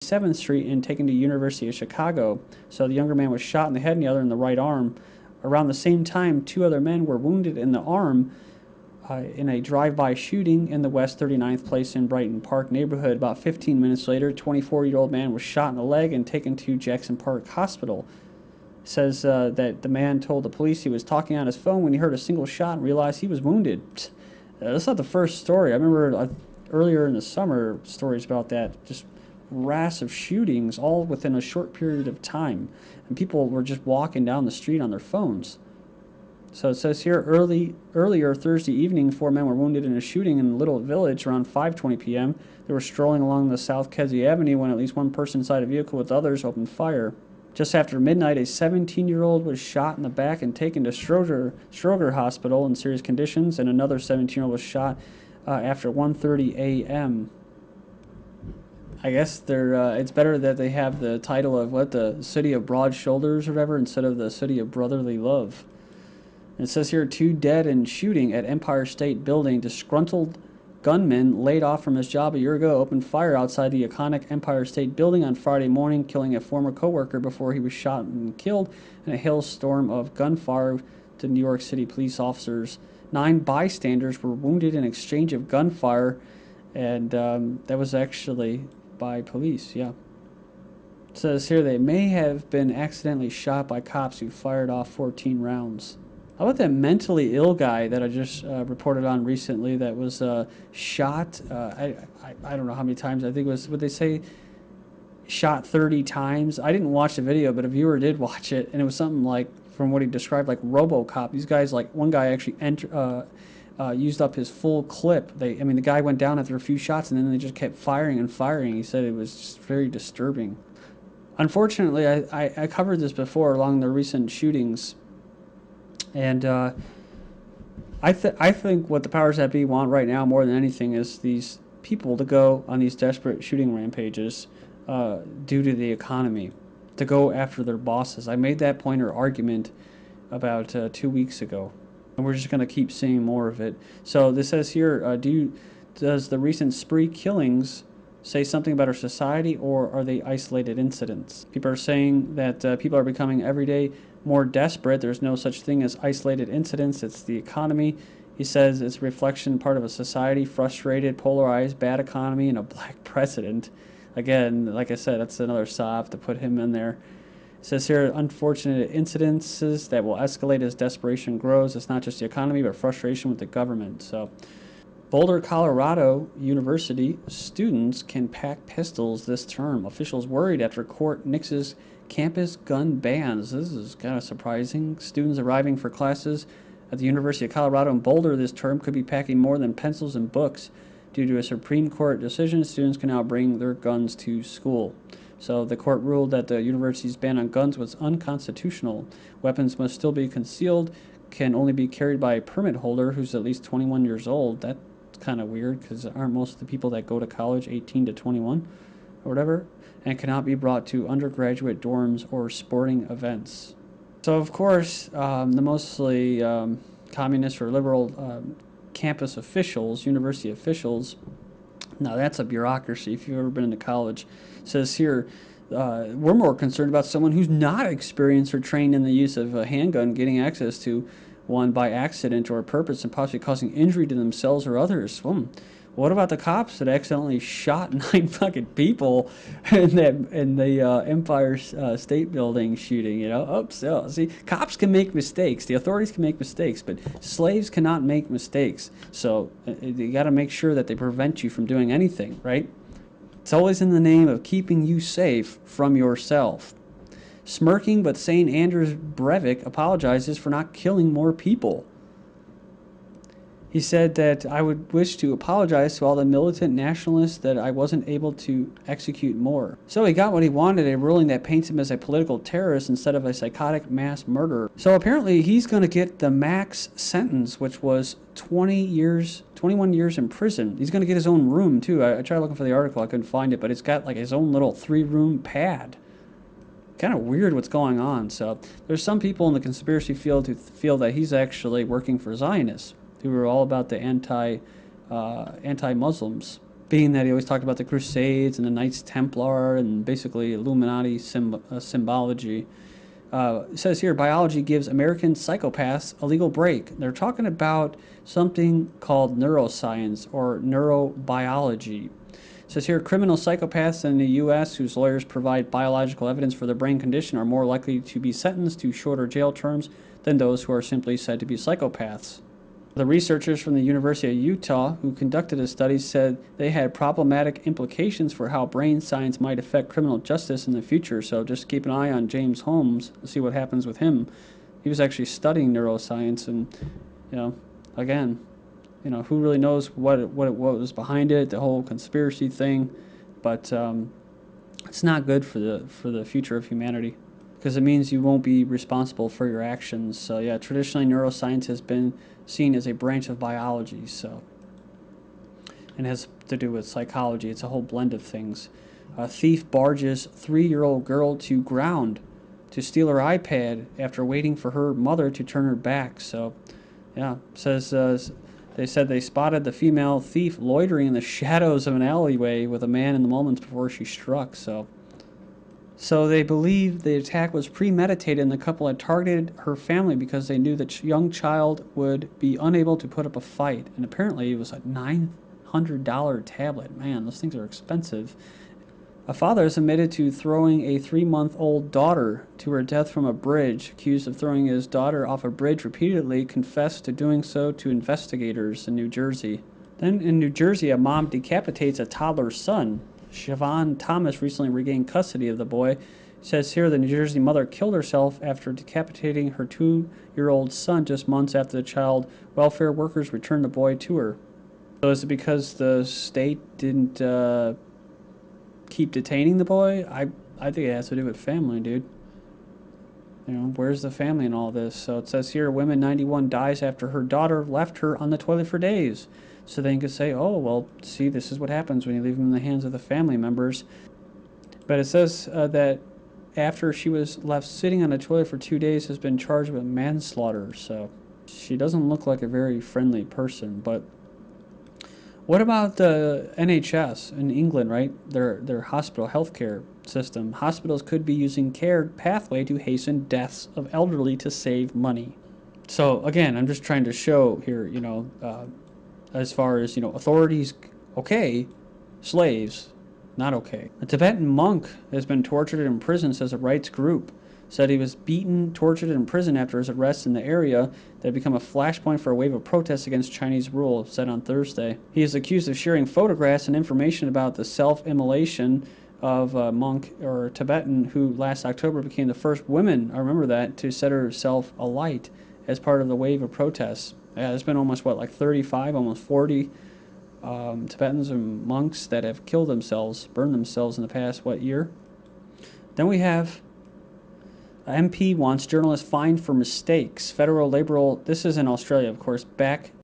7th Street and taken to University of Chicago. So the younger man was shot in the head and the other in the right arm. Around the same time, 2 other men were wounded in the arm in a drive-by shooting in the West 39th Place in Brighton Park neighborhood. About 15 minutes later, 24-year-old man was shot in the leg and taken to Jackson Park Hospital. It says that the man told the police he was talking on his phone when he heard a single shot and realized he was wounded. That's not the first story. I remember earlier in the summer stories about that, just rash of shootings all within a short period of time, and people were just walking down the street on their phones. So it says here, earlier Thursday evening, 4 men were wounded in a shooting in Little Village around 5:20 p.m. They were strolling along the South Kedzie Avenue when at least one person inside a vehicle with others opened fire. Just after midnight, a 17-year-old was shot in the back and taken to Stroger Hospital in serious conditions, and another 17-year-old was shot after 1:30 a.m. I guess it's better that they have the title of the city of broad shoulders or whatever instead of the city of brotherly love. It says here, 2 dead in shooting at Empire State Building. Disgruntled gunman laid off from his job a year ago opened fire outside the iconic Empire State Building on Friday morning, killing a former coworker before he was shot and killed in a hailstorm of gunfire to New York City police officers. 9 bystanders were wounded in exchange of gunfire, and that was actually by police, yeah. It says here they may have been accidentally shot by cops who fired off 14 rounds. How about that mentally ill guy that I just reported on recently that was shot, I don't know how many times, I think it was, would they say, shot 30 times? I didn't watch the video, but a viewer did watch it, and it was something like, from what he described, like RoboCop. These guys, like, one guy actually used up his full clip. The guy went down after a few shots, and then they just kept firing and firing. He said it was just very disturbing. Unfortunately, I covered this before along the recent shootings. And I think what the powers that be want right now more than anything is these people to go on these desperate shooting rampages due to the economy, to go after their bosses. I made that point or argument about 2 weeks ago, and we're just going to keep seeing more of it. So this says here, does the recent spree killings say something about our society, or are they isolated incidents? People are saying that people are becoming every day more desperate. There's no such thing as isolated incidents. It's the economy. He says it's a reflection, part of a society, frustrated, polarized, bad economy, and a black president. Again, like I said, that's another sob to put him in there. It says here, unfortunate incidences that will escalate as desperation grows. It's not just the economy, but frustration with the government. So, Boulder, Colorado University students can pack pistols this term. Officials worried after court nixes campus gun bans. This is kind of surprising. Students arriving for classes at the University of Colorado in Boulder this term could be packing more than pencils and books. Due to a Supreme Court decision, students can now bring their guns to school. So the court ruled that the university's ban on guns was unconstitutional. Weapons must still be concealed, can only be carried by a permit holder who's at least 21 years old. That's kind of weird, because aren't most of the people that go to college 18 to 21 or whatever? And cannot be brought to undergraduate dorms or sporting events. So, of course, the mostly communist or liberal campus officials, university officials, now that's a bureaucracy if you've ever been into college, says here, we're more concerned about someone who's not experienced or trained in the use of a handgun getting access to one by accident or purpose and possibly causing injury to themselves or others. What about the cops that accidentally shot 9 fucking people in the Empire State Building shooting? See, cops can make mistakes. The authorities can make mistakes, but slaves cannot make mistakes. So you got to make sure that they prevent you from doing anything, right? It's always in the name of keeping you safe from yourself. Smirking but sane Anders Breivik apologizes for not killing more people. He said that I would wish to apologize to all the militant nationalists that I wasn't able to execute more. So he got what he wanted, a ruling that paints him as a political terrorist instead of a psychotic mass murderer. So apparently he's going to get the max sentence, which was 21 years in prison. He's going to get his own room too. I tried looking for the article, I couldn't find it, but it's got like his own little 3-room pad. Kind of weird what's going on. So there's some people in the conspiracy field who feel that he's actually working for Zionists, who are all about the anti-Muslims. being that he always talked about the Crusades and the Knights Templar and basically Illuminati symbology. It says here, biology gives American psychopaths a legal break. They're talking about something called neuroscience or neurobiology. It says here, criminal psychopaths in the U.S. whose lawyers provide biological evidence for their brain condition are more likely to be sentenced to shorter jail terms than those who are simply said to be psychopaths. The researchers from the University of Utah who conducted the study said they had problematic implications for how brain science might affect criminal justice in the future. So just keep an eye on James Holmes to see what happens with him. He was actually studying neuroscience, and again, who really knows what was behind it, the whole conspiracy thing, but it's not good for the future of humanity, because it means you won't be responsible for your actions. So yeah, traditionally neuroscience has been seen as a branch of biology, and has to do with psychology. It's a whole blend of things. A thief barges 3-year-old girl to ground to steal her iPad after waiting for her mother to turn her back. So yeah, says they said they spotted the female thief loitering in the shadows of an alleyway with a man in the moments before she struck. So they believe the attack was premeditated, and the couple had targeted her family because they knew the young child would be unable to put up a fight. And apparently it was a $900 tablet. Man, those things are expensive. A father is admitted to throwing a 3-month-old daughter to her death from a bridge. Accused of throwing his daughter off a bridge repeatedly, confessed to doing so to investigators in New Jersey. Then in New Jersey, a mom decapitates a toddler's son. Siobhan Thomas recently regained custody of the boy. It says here the New Jersey mother killed herself after decapitating her 2-year-old son just months after the child welfare workers returned the boy to her. So is it because the state didn't keep detaining the boy? I think it has to do with family, dude. Where's the family in all this? So it says here, woman 91 dies after her daughter left her on the toilet for days. So then you could say, oh, well, see, this is what happens when you leave them in the hands of the family members. But it says that after she was left sitting on the toilet for 2 days, has been charged with manslaughter. So she doesn't look like a very friendly person. But what about the NHS in England, right? Their hospital healthcare system. Hospitals could be using care pathway to hasten deaths of elderly to save money. So again, I'm just trying to show here, as far as, authorities, okay, slaves, not okay. A Tibetan monk has been tortured in prison, says a rights group. Said he was beaten, tortured, and imprisoned after his arrest in the area that had become a flashpoint for a wave of protests against Chinese rule, said on Thursday. He is accused of sharing photographs and information about the self-immolation of a monk or Tibetan who last October became the first woman, I remember that, to set herself alight as part of the wave of protests. Yeah, there's been almost, 35, almost 40 Tibetans and monks that have killed themselves, burned themselves in the past, year? Then we have MP wants journalists fined for mistakes. Federal Labor, this is in Australia, of course, back